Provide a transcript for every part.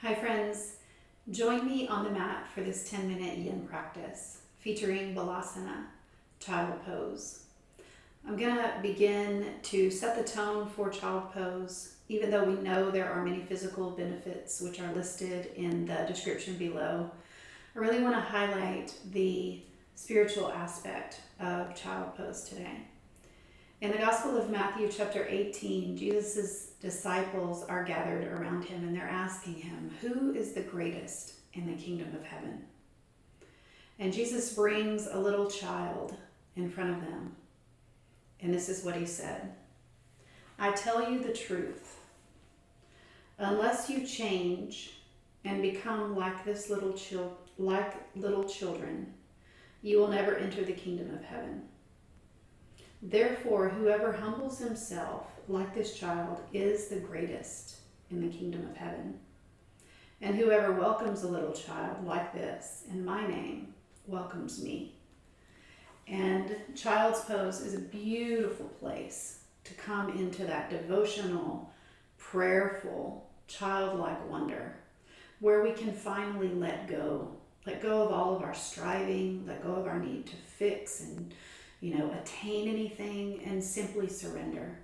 Hi friends, join me on the mat for this 10-minute yin practice featuring Balasana, child pose. I'm going to begin to set the tone for child pose, even though we know there are many physical benefits which are listed in the description below. I really want to highlight the spiritual aspect of child pose today. In the Gospel of Matthew chapter 18, Jesus' disciples are gathered around him and they're asking him, who is the greatest in the kingdom of heaven? And Jesus brings a little child in front of them. And this is what he said. I tell you the truth. Unless you change and become like little children, you will never enter the kingdom of heaven. Therefore, whoever humbles himself like this child is the greatest in the kingdom of heaven. And whoever welcomes a little child like this in my name welcomes me. And child's pose is a beautiful place to come into that devotional, prayerful, childlike wonder, where we can finally let go of all of our striving, let go of our need to fix and attain anything, and simply surrender.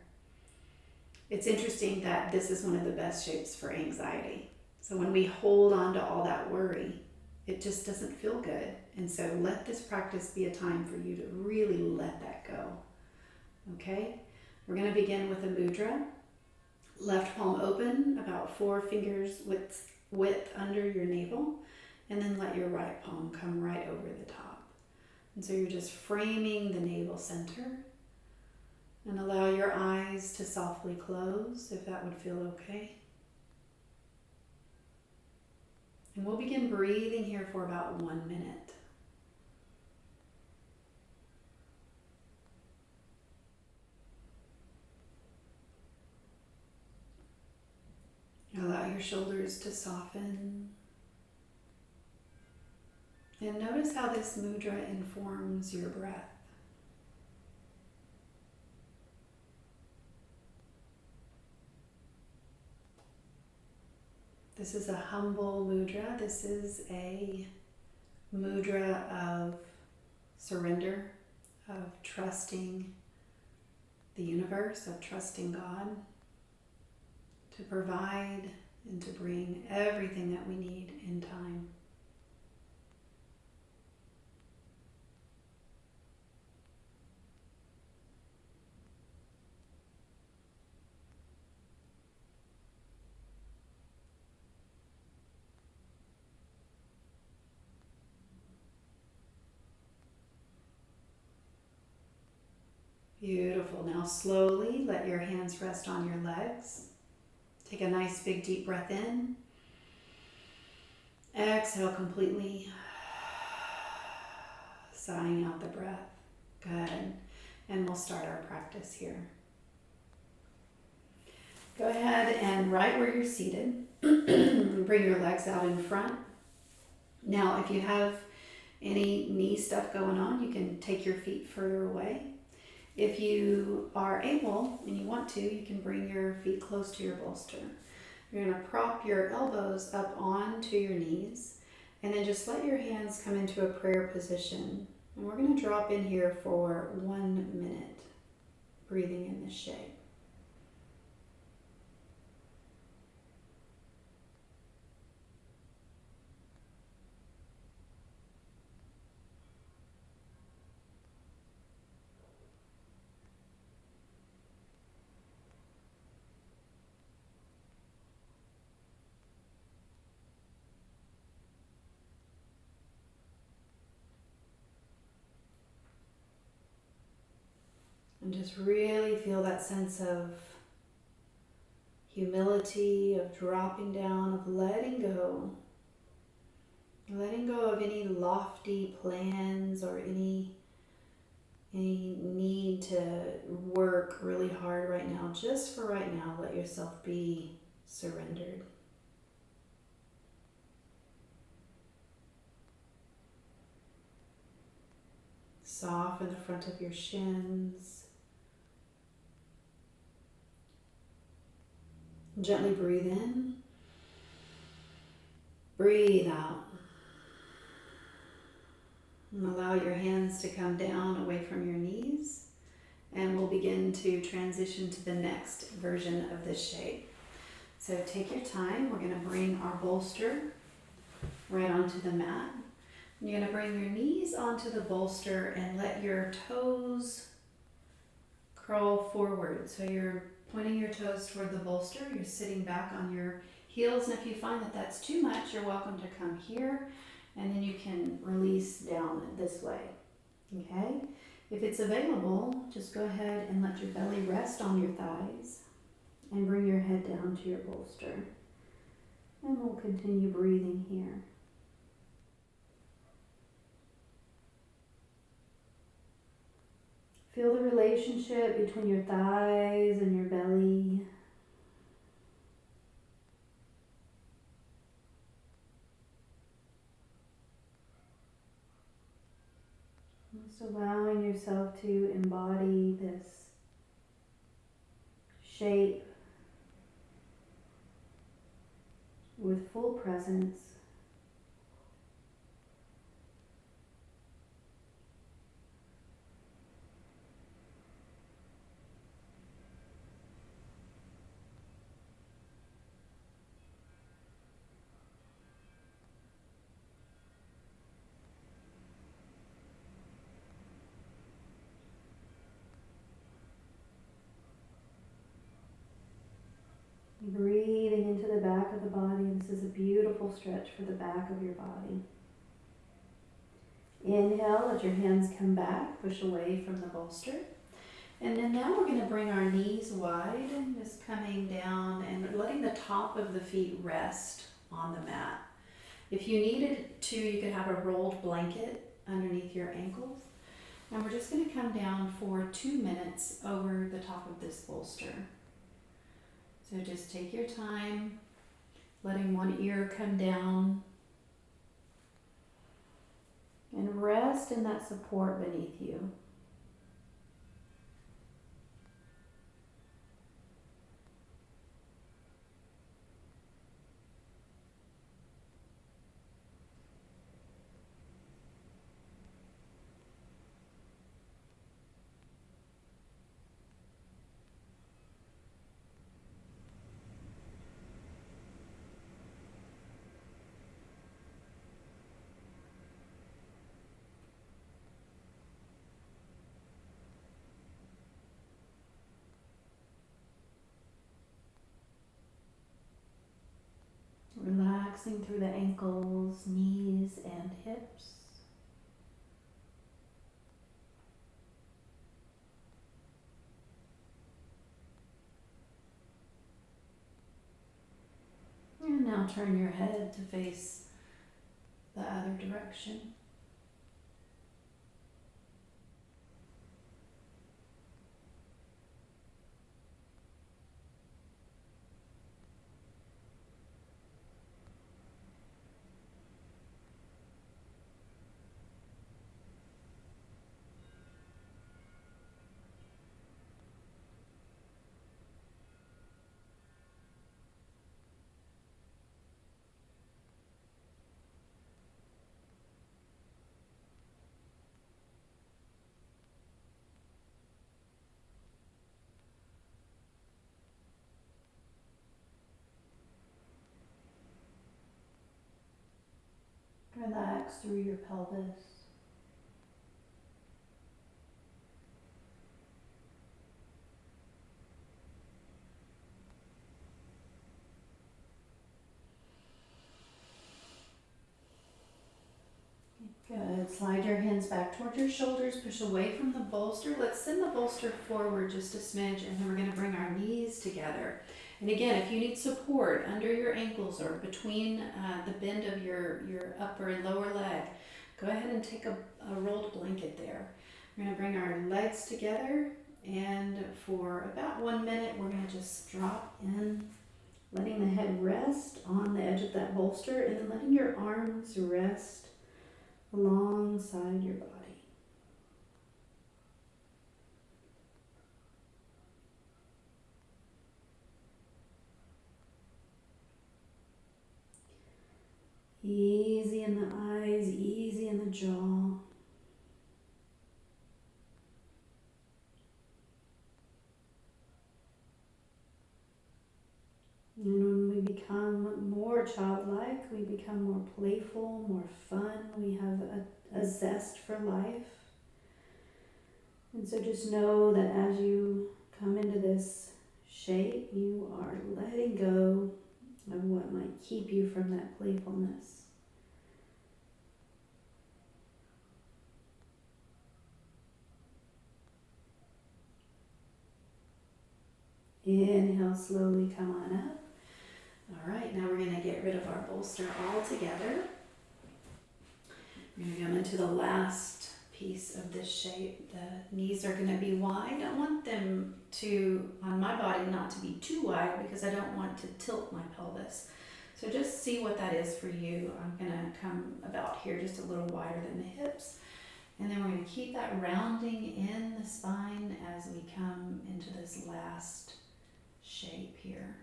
It's interesting that this is one of the best shapes for anxiety. So when we hold on to all that worry, it just doesn't feel good. And so let this practice be a time for you to really let that go. Okay? We're going to begin with a mudra. Left palm open, about 4 fingers width under your navel, and then let your right palm come right over the top. And so you're just framing the navel center, and allow your eyes to softly close if that would feel okay. And we'll begin breathing here for about 1 minute. Allow your shoulders to soften. And notice how this mudra informs your breath. This is a humble mudra. This is a mudra of surrender, of trusting the universe, of trusting God to provide and to bring everything that we need in time. Beautiful. Now slowly let your hands rest on your legs. Take a nice big deep breath in. Exhale completely. Sighing out the breath. Good. And we'll start our practice here. Go ahead and right where you're seated, bring your legs out in front. Now, if you have any knee stuff going on, you can take your feet further away. If you are able and you want to, you can bring your feet close to your bolster. You're going to prop your elbows up onto your knees and then just let your hands come into a prayer position. And we're going to drop in here for 1 minute, breathing in this shape. And just really feel that sense of humility, of dropping down, of letting go. Letting go of any lofty plans or any need to work really hard right now. Just for right now, let yourself be surrendered. Soften the front of your shins. Gently breathe in Breathe out. And allow your hands to come down away from your knees. And we'll begin to transition to the next version of this shape. So take your time. We're going to bring our bolster right onto the mat. You're going to bring your knees onto the bolster and let your toes curl forward. So you're pointing your toes toward the bolster. You're sitting back on your heels. And if you find that that's too much, you're welcome to come here. And then you can release down this way. Okay? If it's available, just go ahead and let your belly rest on your thighs. And bring your head down to your bolster. And we'll continue breathing here. Feel the relationship between your thighs and your belly. Just allowing yourself to embody this shape with full presence. Breathing into the back of the body. This is a beautiful stretch for the back of your body. Inhale, let your hands come back, push away from the bolster. And then now we're going to bring our knees wide, just coming down and letting the top of the feet rest on the mat. If you needed to, you could have a rolled blanket underneath your ankles. And we're just going to come down for 2 minutes over the top of this bolster. So just take your time, letting one ear come down, and rest in that support beneath you. Relaxing through the ankles, knees, and hips. And now turn your head to face the other direction. Relax through your pelvis. Good. Slide your hands back toward your shoulders. Push away from the bolster. Let's send the bolster forward just a smidge, and then we're going to bring our knees together. And again, if you need support under your ankles or between the bend of your upper and lower leg, go ahead and take a rolled blanket there. We're going to bring our legs together, and for about 1 minute, we're going to just drop in, letting the head rest on the edge of that bolster, and then letting your arms rest alongside your body. childlike. We become more playful, more fun. We have a zest for life. And so just know that as you come into this shape, you are letting go of what might keep you from that playfulness. Inhale, slowly come on up. All right, now we're going to get rid of our bolster altogether. We're going to come into the last piece of this shape. The knees are going to be wide. I want them to, on my body, not to be too wide because I don't want to tilt my pelvis. So just see what that is for you. I'm going to come about here just a little wider than the hips. And then we're going to keep that rounding in the spine as we come into this last shape here.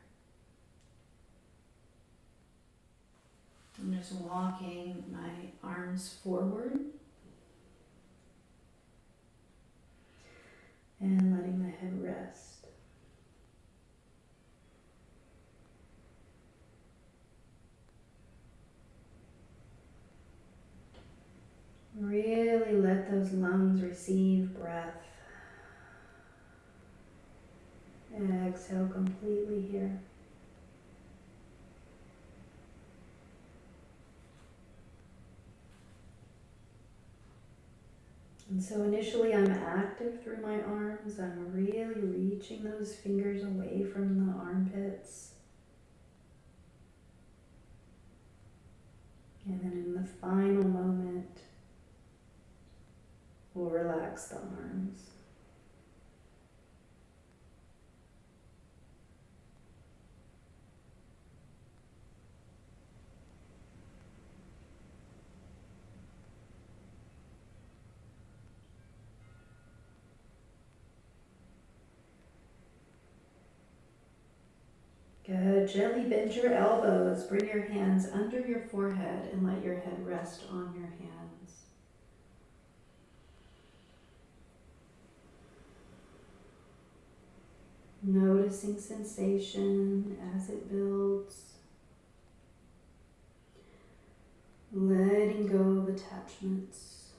I'm just walking my arms forward and letting the head rest. Really let those lungs receive breath. Exhale completely here. And so initially I'm active through my arms. I'm really reaching those fingers away from the armpits. And then in the final moment, we'll relax the arms. Good. Gently bend your elbows. Bring your hands under your forehead and let your head rest on your hands. Noticing sensation as it builds. Letting go of attachments.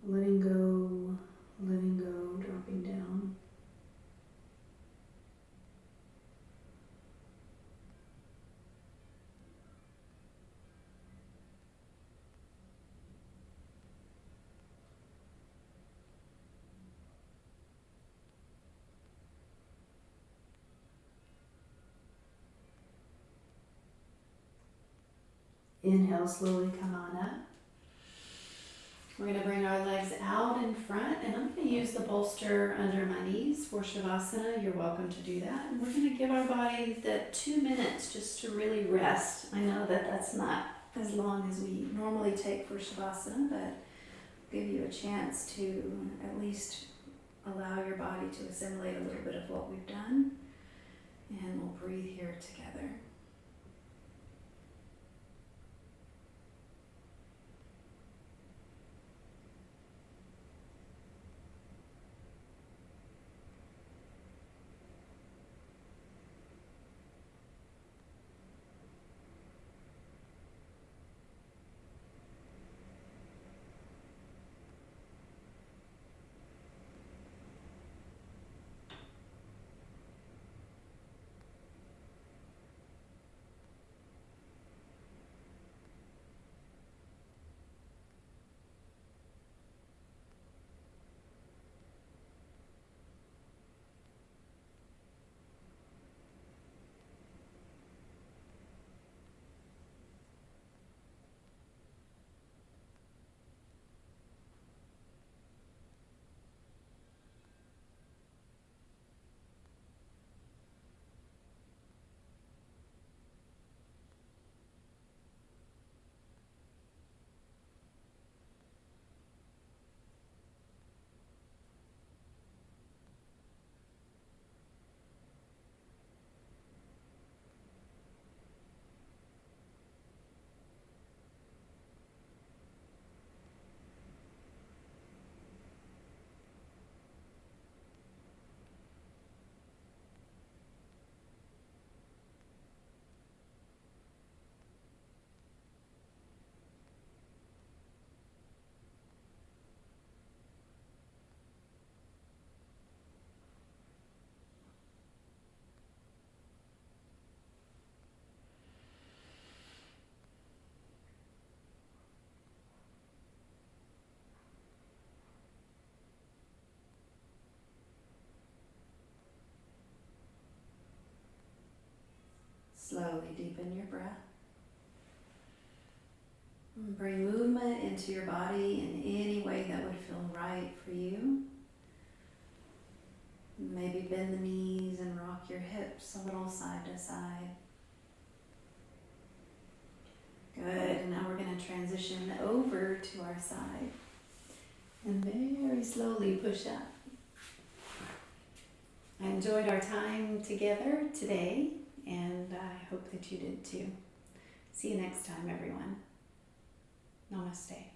Letting go, dropping down. Inhale, slowly come on up. We're going to bring our legs out in front, and I'm going to use the bolster under my knees for Shavasana. You're welcome to do that. And we're going to give our body that 2 minutes just to really rest. I know that that's not as long as we normally take for Shavasana, but give you a chance to at least allow your body to assimilate a little bit of what we've done. And we'll breathe here together. Slowly deepen your breath. And bring movement into your body in any way that would feel right for you. Maybe bend the knees and rock your hips a little side to side. Good, and now we're going to transition over to our side. And very slowly push up. I enjoyed our time together today, and I hope that you did too. See you next time, everyone. Namaste.